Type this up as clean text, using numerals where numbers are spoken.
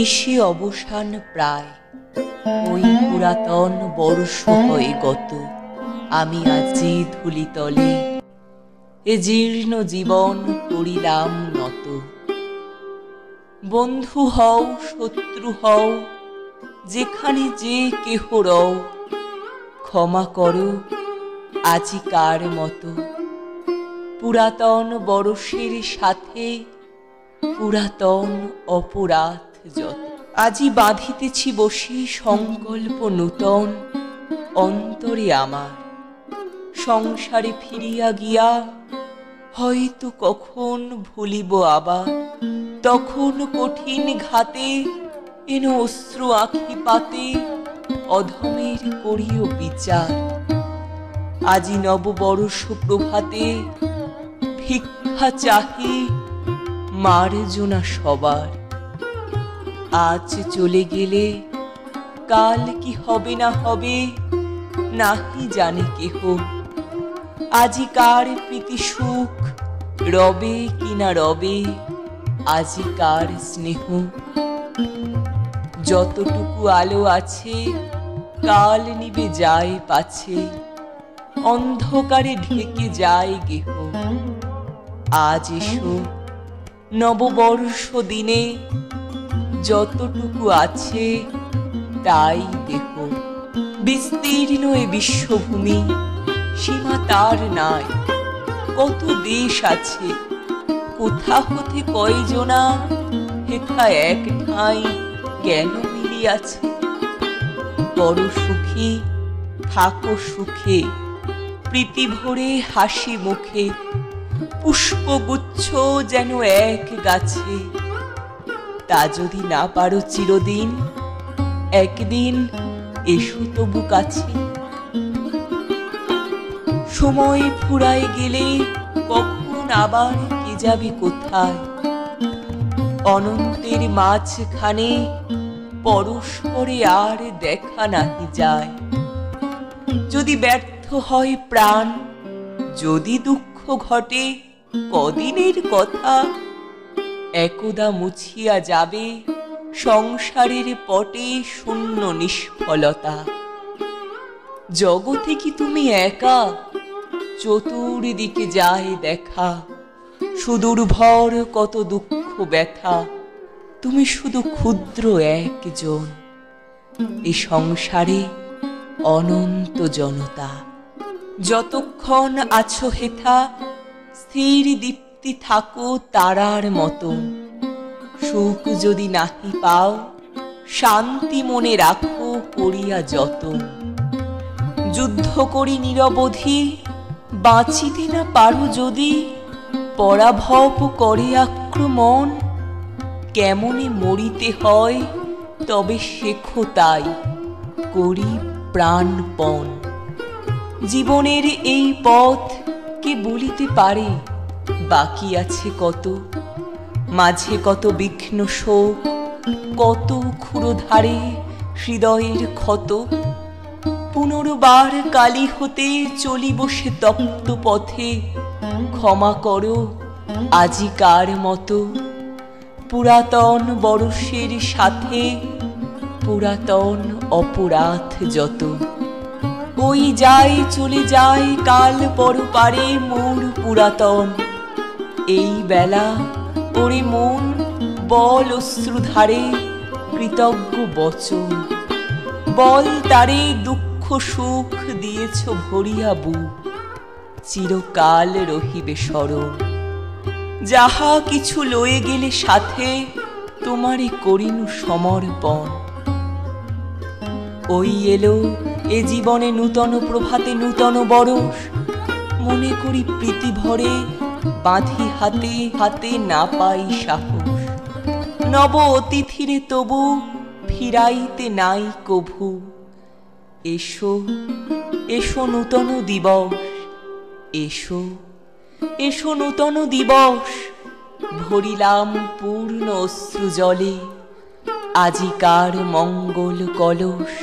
এসে অবসান প্রায়, ওই পুরাতন বর্ষ হয়ে গত। আমি আজি ধূলিতলে এ জীর্ণ জীবন করিলাম নত। বন্ধু হও শত্রু হও, যেখানে যে কেহ রও, ক্ষমা করো আজিকার মতো। পুরাতন বরষের সাথে পুরাতন অপরাধ যত। আজি বাঁধিতেছি বসি সংকল্প নূতন অন্তরে আমার। সংসারে ফিরিয়া গিয়া হয়তো কখন ভুলিব আবার। তখন কঠিন ঘাতে এনো অশ্রু আঁখি পাতে, অধমের করিও বিচার। আজি নববর্ষ প্রভাতে ভিক্ষা চাহি মার্জনা সবার। আজ চলে গেলে কাল কি হবে না হবে, নাহি জানে কেহ। আজিকার প্রীতি সুখ রবে কিনা রবে, আজিকার স্নেহ। যতটুকু আলো আছে কাল নিবে যায় পাছে, অন্ধকারে ঢেকে যায় গেহ। আজ এসো নববর্ষ দিনে, যতটুকু আছে তাই দেহ। বিস্তীর্ণ এ বিশ্বভূমি, সীমা তার নাই। কত দেশ আছে, কোথা হতে কয়জনা হেথা এক ঠাঁই কেন মিলিয়াছে। বড় সুখী থাকো সুখে, প্রীতি ভরে হাসি মুখে। পুষ্পগুচ্ছ যেন এক গাছে, তা যদি না পারো চিরদিন, একদিন এসো তবু কাছে। সময় ফুরায় গেলে কখন আবার কে যাবে কোথায়, অনন্তের মাঝখানে পরস্পরে আর দেখা নাহি যায়। যদি ব্যর্থ হয় প্রাণ, যদি দুঃখ ঘটে, কদিনের কথা একদা মুছিয়া যাবে সংসারের পটে শূন্য নিষ্ফলতা। জগতে কি তুমি একা, চতুর্দিকে যায় দেখা। সুদূরভর কত দুঃখ ব্যথা, তুমি শুধু ক্ষুদ্র একজন। এ সংসারে অনন্ত জনতা। যতক্ষণ আছো হেথা স্থির দীপ্তি থাকো তারার মতো। সুখ যদি নাহি পাও, শান্তি মনে রাখো করিয়া যতন। যুদ্ধ করি নিরবধি, বাঁচিতে না পারো যদি। পরাভব করে আক্রমণ, কেমনে মরিতে হয় তবে শেখো তাই, করি প্রাণপণ। জীবনের এই পথ কে বলিতে পারে, বাকি আছে কত। মাঝে কত বিঘ্ন শোক, কত ক্ষুরধারে হৃদয়ের ক্ষত। পুনর্বার কালী হতে চলিব সে তপ্ত পথে। ক্ষমা করো আজিকার মতো, পুরাতন বর্ষের সাথে পুরাতন অপরাধ যত। ওই যায় চলে যায় কাল পরপারে মোর পুরাতন। এই বেলা ওরে মন বল অশ্রুধারে কৃতজ্ঞ বচন। বল তারে দুঃখ সুখ দিয়েছ ভরিয়া বুক, চিরকাল রহিবে স্মরণ। যাহা কিছু লয়ে গেলে সাথে, তোমারে করিনু সমর্পণ। ওই এলো এ জীবনে নূতন প্রভাতে নূতন বরষ। মনে করি প্রীতি ভরে বাঁধি হাতে হাতে না পাই সাহস। নব অতিথিরে তবু ফিরাইতে নাই কভু। এসো এসো নূতন দিবস, এসো এসো নূতন দিবস। ভরিলাম পূর্ণ অশ্রু জলে আজিকার মঙ্গল কলস।